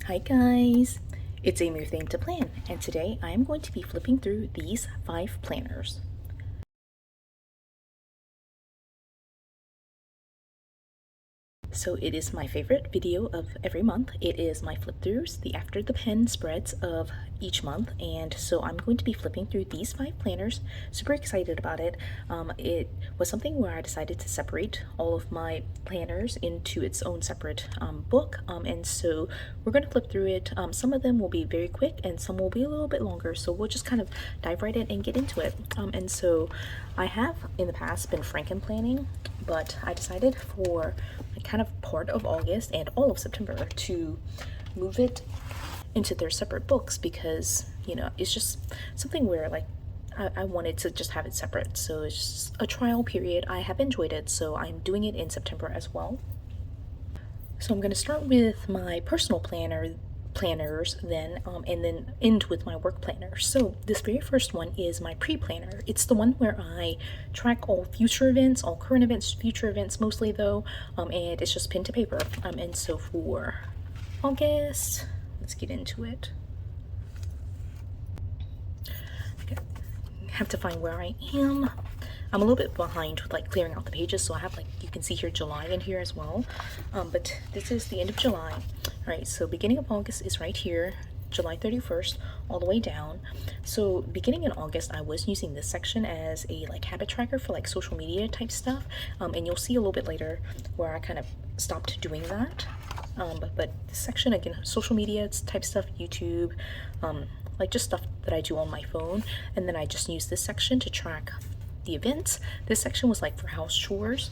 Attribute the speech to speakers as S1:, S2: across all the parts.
S1: Hi guys, it's a new thing to plan, and today I am going to be flipping through these 5 planners. So it is my favorite video of every month. It is my flip throughs, the after the pen spreads of each month, and so I'm going to be flipping through these 5 planners. Super excited about it. It was something where I decided to separate all of my planners into its own separate book, and so we're going to flip through it. Some of them will be very quick and some will be a little bit longer, so we'll just kind of dive right in and get into it. And so I have in the past been franken planning, but I decided for kind of part of August and all of September to move it into their separate books because, you know, it's just something where like I wanted to just have it separate. So it's just a trial period. I have enjoyed it, so I'm doing it in September as well. So I'm going to start with my personal planners then and then end with my work planner. So this very first one is my pre-planner. It's the one where I track all future events, all current events, future events mostly though, and it's just pen to paper. And so for August, let's get into it. Okay. I have to find where I am. I'm a little bit behind with like clearing out the pages, so I have, like, you can see here July in here as well, but this is the end of July. All right, so beginning of August is right here, July 31st all the way down. So beginning in August I was using this section as a like habit tracker for like social media type stuff, and you'll see a little bit later where I kind of stopped doing that, but this section again, social media type stuff, YouTube, like just stuff that I do on my phone, and then I just use this section to track the events. This section was like for house chores,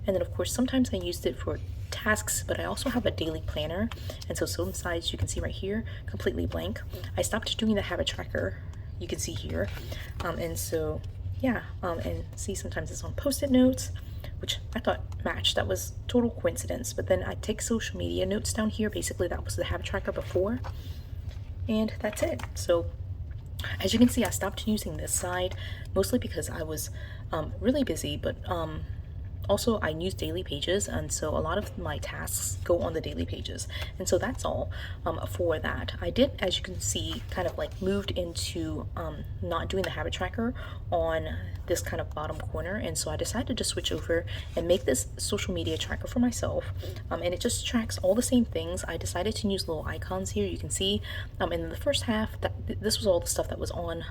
S1: and then of course sometimes I used it for tasks, but I also have a daily planner, and so some sides you can see right here completely blank. I stopped doing the habit tracker, you can see here, and so yeah, and see sometimes it's on post-it notes, which I thought matched. That was total coincidence, but then I take social media notes down here. Basically that was the habit tracker before, and that's it. So as you can see, I stopped using this side mostly because I was really busy, but also I use daily pages, and so a lot of my tasks go on the daily pages, and so that's all for that. I did, as you can see, kind of like moved into not doing the habit tracker on this kind of bottom corner, and so I decided to switch over and make this social media tracker for myself, and it just tracks all the same things. I decided to use little icons here, you can see, and in the first half, this was all the stuff that was on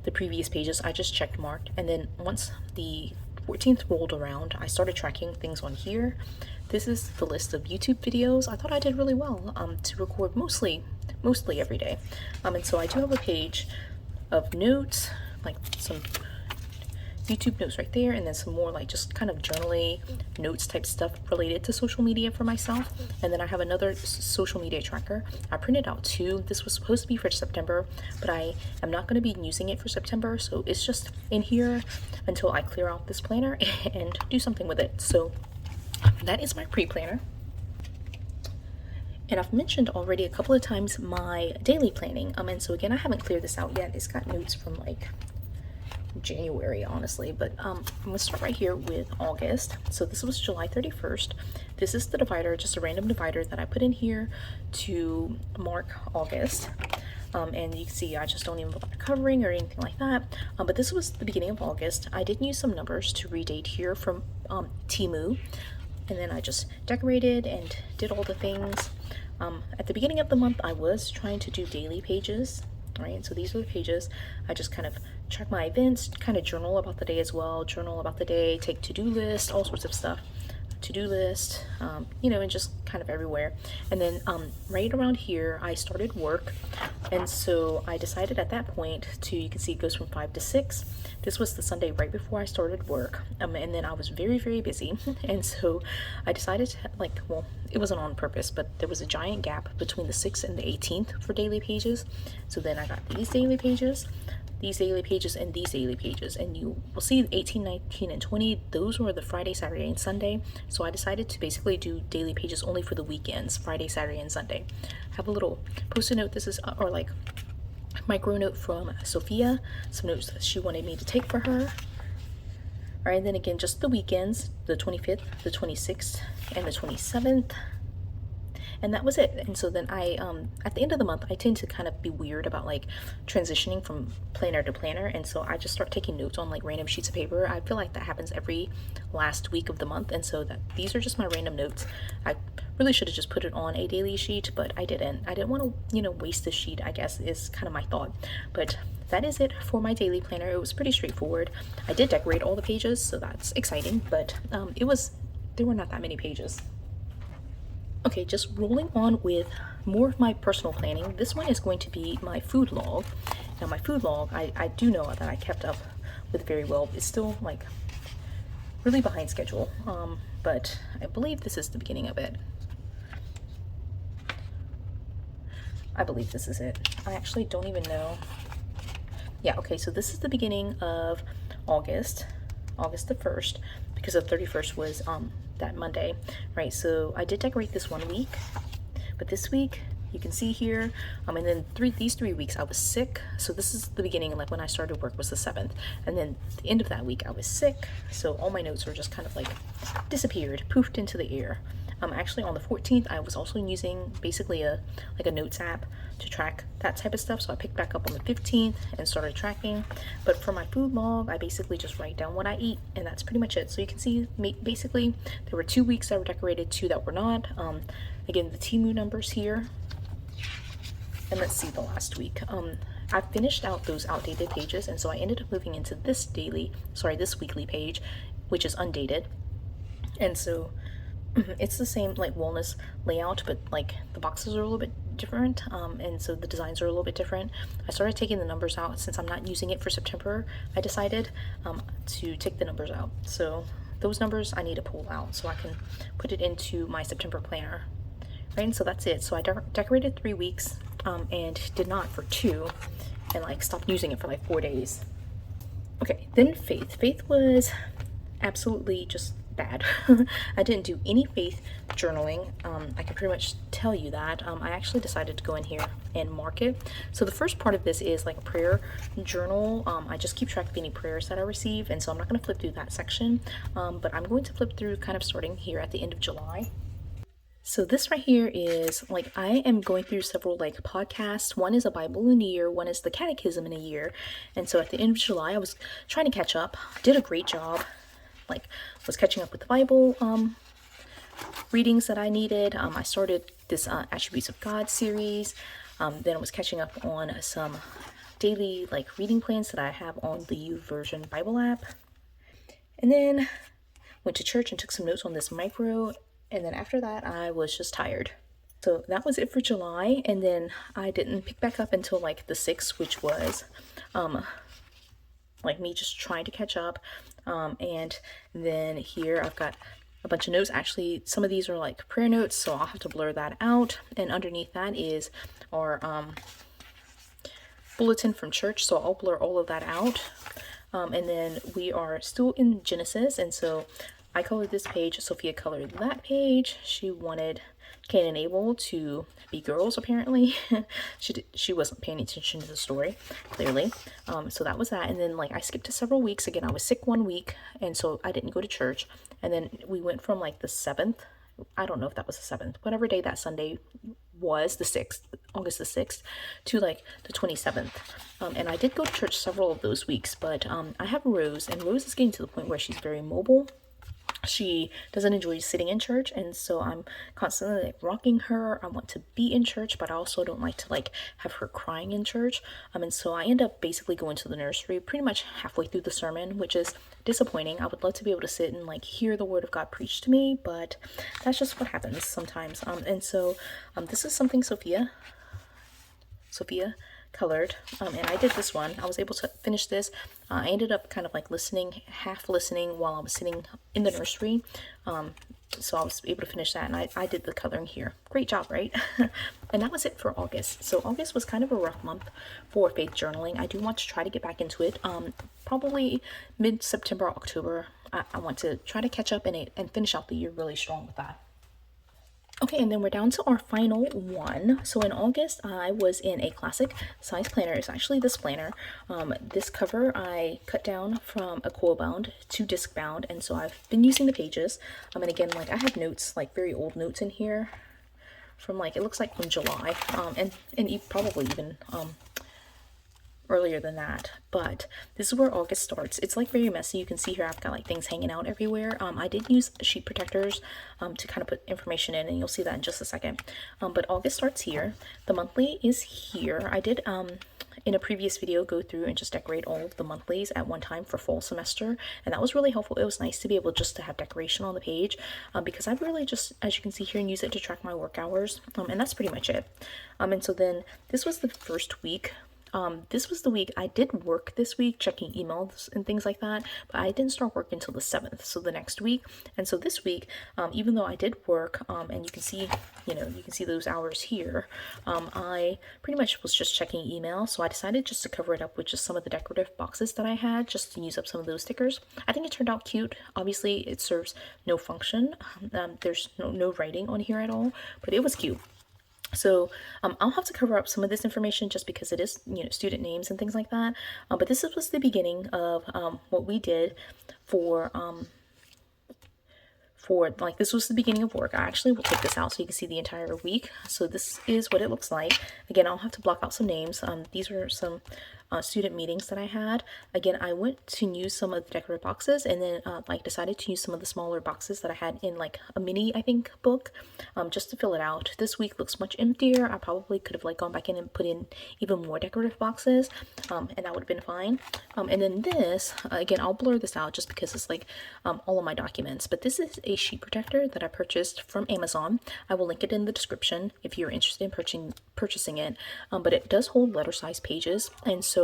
S1: the previous pages. I just checked marked, and then once the 14th rolled around, I started tracking things on here. This is the list of YouTube videos. I thought I did really well to record mostly every day, and so I do have a page of notes, like some YouTube notes right there, and then some more like just kind of journaling notes type stuff related to social media for myself. And then I have another social media tracker. I printed out 2. This was supposed to be for September, but I am not going to be using it for September, so it's just in here until I clear out this planner and do something with it. So that is my pre-planner. And I've mentioned already a couple of times my daily planning, and so again, I haven't cleared this out yet. It's got notes from like January, honestly, but I'm gonna start right here with August. So this was July 31st. This is the divider, just a random divider that I put in here to mark August, and you can see I just don't even bother covering or anything like that, but this was the beginning of August. I did use some numbers to redate here from Temu, and then I just decorated and did all the things. At the beginning of the month I was trying to do daily pages, right? So these are the pages. I just kind of track my events, kind of journal about the day as well, journal about the day, take to-do list, all sorts of stuff, to-do list, you know, and just kind of everywhere. And then right around here I started work, and so I decided at that point to, you can see it goes from 5 to 6. This was the Sunday right before I started work, and then I was very busy, and so I decided to, like, well, it wasn't on purpose, but there was a giant gap between the 6th and the 18th for daily pages. So then I got these daily pages, these daily pages, and these daily pages, and you will see 18, 19, and 20, those were the Friday, Saturday, and Sunday. So I decided to basically do daily pages only for the weekends, Friday, Saturday, and Sunday. Have a little post-it note. This is, or like micro note from Sophia, some notes that she wanted me to take for her. All right, then again, just the weekends, the 25th, the 26th, and the 27th. and that was it. And so then I at the end of the month, I tend to kind of be weird about like transitioning from planner to planner, and so I just start taking notes on like random sheets of paper. I feel like that happens every last week of the month, and so that these are just my random notes. I really should have just put it on a daily sheet, but I didn't want to, waste the sheet, I guess, is kind of my thought. But that is it for my daily planner. It was pretty straightforward. I did decorate all the pages, so that's exciting, but there were not that many pages. Okay, just rolling on with more of my personal planning. This one is going to be my food log. Now my food log, I do know that I kept up with very well. It's still like really behind schedule, but I believe this is the beginning of it. I believe this is it. I actually don't even know. Yeah, okay, so this is the beginning of August the 1st, because the 31st was that Monday, right? So I did decorate this one week, but this week you can see here, and then these 3 weeks I was sick. So this is the beginning, like when I started work was the 7th, and then the end of that week I was sick, so all my notes were just kind of like disappeared, poofed into the air. Actually on the 14th I was also using basically a notes app to track that type of stuff, so I picked back up on the 15th and started tracking. But for my food log, I basically just write down what I eat, and that's pretty much it. So you can see basically there were 2 weeks that were decorated, 2 that were not. Again, the Temu numbers here, and let's see the last week. I finished out those outdated pages, and so I ended up moving into this weekly page, which is undated. And so it's the same like wellness layout, but like the boxes are a little bit different, and so the designs are a little bit different. I started taking the numbers out since I'm not using it for September. I decided to take the numbers out, so those numbers I need to pull out so I can put it into my September planner, right? And so that's it. So I decorated 3 weeks, and did not for 2, and like stopped using it for like 4 days. Okay, then faith was absolutely just bad. I didn't do any faith journaling. I can pretty much tell you that. I actually decided to go in here and mark it. So the first part of this is like a prayer journal. I just keep track of any prayers that I receive, and so I'm not going to flip through that section, but I'm going to flip through kind of starting here at the end of July. So this right here is like, I am going through several like podcasts. One is a Bible in a year, one is the Catechism in a year. And so at the end of July, I was trying to catch up, did a great job, like was catching up with the Bible readings that I needed. I started this Attributes of God series. Then I was catching up on some daily like reading plans that I have on the YouVersion Bible app. And then went to church and took some notes on this micro. And then after that, I was just tired. So that was it for July. And then I didn't pick back up until like the 6th, which was like me just trying to catch up. And then here I've got a bunch of notes. Actually, some of these are like prayer notes, so I'll have to blur that out. And underneath that is our bulletin from church, so I'll blur all of that out. And then we are still in Genesis, and so I colored this page, Sophia colored that page. She wanted Cain and Abel to be girls, apparently. She wasn't paying attention to the story, clearly. So that was that. And then like I skipped to several weeks. Again, I was sick 1 week, and so I didn't go to church. And then we went from like the 7th, I don't know if that was the 7th, whatever day that Sunday was, the 6th, August the 6th, to like the 27th. And I did go to church several of those weeks, but I have Rose, and Rose is getting to the point where she's very mobile. She doesn't enjoy sitting in church, and so I'm constantly like rocking her. I want to be in church, but I also don't like to like have her crying in church. And so I end up basically going to the nursery pretty much halfway through the sermon, which is disappointing. I would love to be able to sit and like hear the word of God preached to me, but that's just what happens sometimes. And so this is something Sophia colored, and I did this one. I was able to finish this. I ended up kind of like half listening while I was sitting in the nursery, so I was able to finish that, and I did the coloring here. Great job, right? And that was it for August. So August was kind of a rough month for faith journaling. I do want to try to get back into it, probably mid-September, October. I want to try to catch up and finish out the year really strong with that. Okay, and then we're down to our final one. So in August, I was in a classic size planner. It's actually this planner. This cover I cut down from a coil bound to disc bound, and so I've been using the pages. And again, like I have notes, like very old notes in here from like, it looks like from July, and probably even earlier than that. But this is where August starts. It's like very messy. You can see here I've got like things hanging out everywhere. I did use sheet protectors to kind of put information in, and you'll see that in just a second. But August starts here. The monthly is here. I did in a previous video go through and just decorate all of the monthlies at one time for fall semester, and that was really helpful. It was nice to be able just to have decoration on the page, because I really just, as you can see here, use it to track my work hours, and that's pretty much it. And so then this was the first week. This was the week I did work this week, checking emails and things like that, but I didn't start work until the 7th, so the next week. And so this week, even though I did work, and you can see, you can see those hours here, I pretty much was just checking email, so I decided just to cover it up with just some of the decorative boxes that I had, just to use up some of those stickers. I think it turned out cute. Obviously, it serves no function. There's no writing on here at all, but it was cute. So I'll have to cover up some of this information just because it is, student names and things like that. But this was the beginning of what we did for like, this was the beginning of work. I actually will take this out so you can see the entire week. So this is what it looks like. Again, I'll have to block out some names. These were some student meetings that I had. Again, I went to use some of the decorative boxes, and then like decided to use some of the smaller boxes that I had in like a mini, I think, book, just to fill it out. This week looks much emptier. I probably could have like gone back in and put in even more decorative boxes, and that would have been fine. And then this, again, I'll blur this out just because it's like all of my documents, but this is a sheet protector that I purchased from Amazon. I will link it in the description if you're interested in purchasing it, but it does hold letter size pages, and so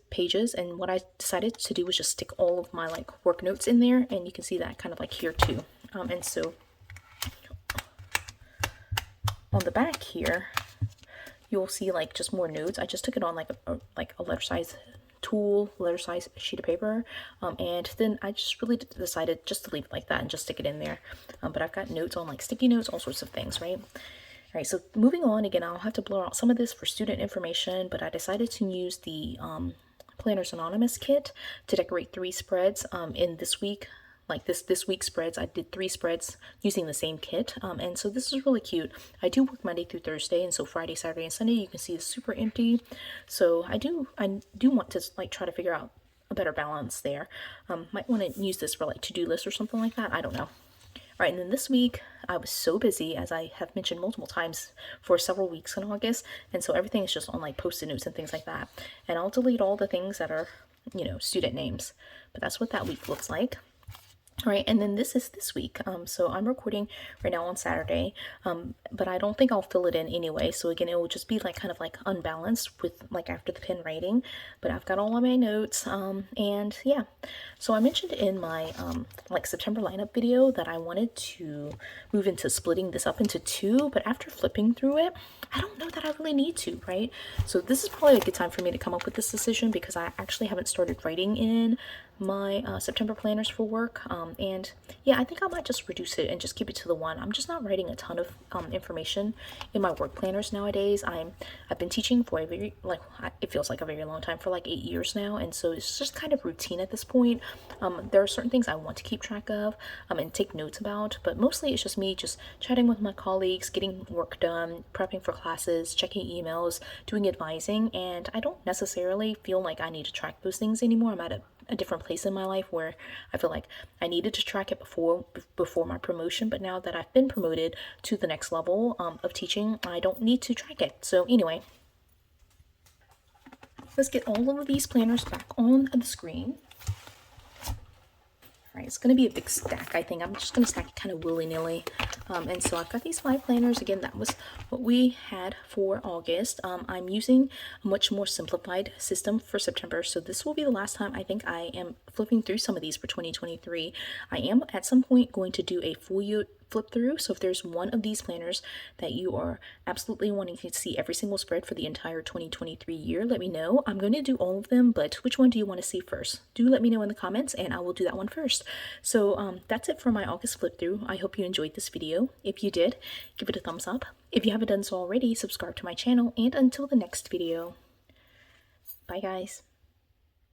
S1: pages, and what I decided to do was just stick all of my like work notes in there, and you can see that kind of like here too. And so on the back here you'll see like just more notes. I just took it on like a letter size sheet of paper, and then I just really decided just to leave it like that and just stick it in there. But I've got notes on like sticky notes, all sorts of things, right? All right, so moving on, again, I'll have to blur out some of this for student information, but I decided to use the Planners Anonymous kit to decorate 3 spreads in this week. Like this week's spreads, I did 3 spreads using the same kit, and so this is really cute. I do work Monday through Thursday, and so Friday, Saturday, and Sunday you can see it's super empty. So I do want to like try to figure out a better balance there. Might want to use this for like to-do lists or something like that. I don't know. All right, and then this week I was so busy, as I have mentioned multiple times, for several weeks in August, and so everything is just on like post-it notes and things like that. And I'll delete all the things that are, student names, but that's what that week looks like. All right, and then this is this week. So I'm recording right now on Saturday, but I don't think I'll fill it in anyway. So again, it will just be like kind of like unbalanced with like after the pen writing, but I've got all of my notes, and yeah. So I mentioned in my like September lineup video that I wanted to move into splitting this up into 2, but after flipping through it, I don't know that I really need to, right? So this is probably a good time for me to come up with this decision, because I actually haven't started writing in my September planners for work, and yeah, I think I might just reduce it and just keep it to the 1. I'm just not writing a ton of information in my work planners nowadays. I've been teaching for a very, like, it feels like a very long time, for like 8 years now, and so it's just kind of routine at this point. There are certain things I want to keep track of and take notes about, but mostly it's just me just chatting with my colleagues, getting work done, prepping for classes, checking emails, doing advising, and I don't necessarily feel like I need to track those things anymore. I'm at a different place in my life where I feel like I needed to track it before my promotion, but now that I've been promoted to the next level of teaching, I don't need to track it. So anyway, let's get all of these planners back on the screen. All right, it's going to be a big stack, I think. I'm just going to stack it kind of willy-nilly. And so I've got these 5 planners. Again, that was what we had for August. I'm using a much more simplified system for September, so this will be the last time I think I am flipping through some of these for 2023. I am at some point going to do a full year flip through, so if there's one of these planners that you are absolutely wanting to see every single spread for the entire 2023 year, let me know. I'm going to do all of them, but which one do you want to see first? Do let me know in the comments, and I will do that one first. So that's it for my August flip through. I hope you enjoyed this video. If you did, give it a thumbs up. If you haven't done so already, subscribe to my channel, and until the next video, bye guys.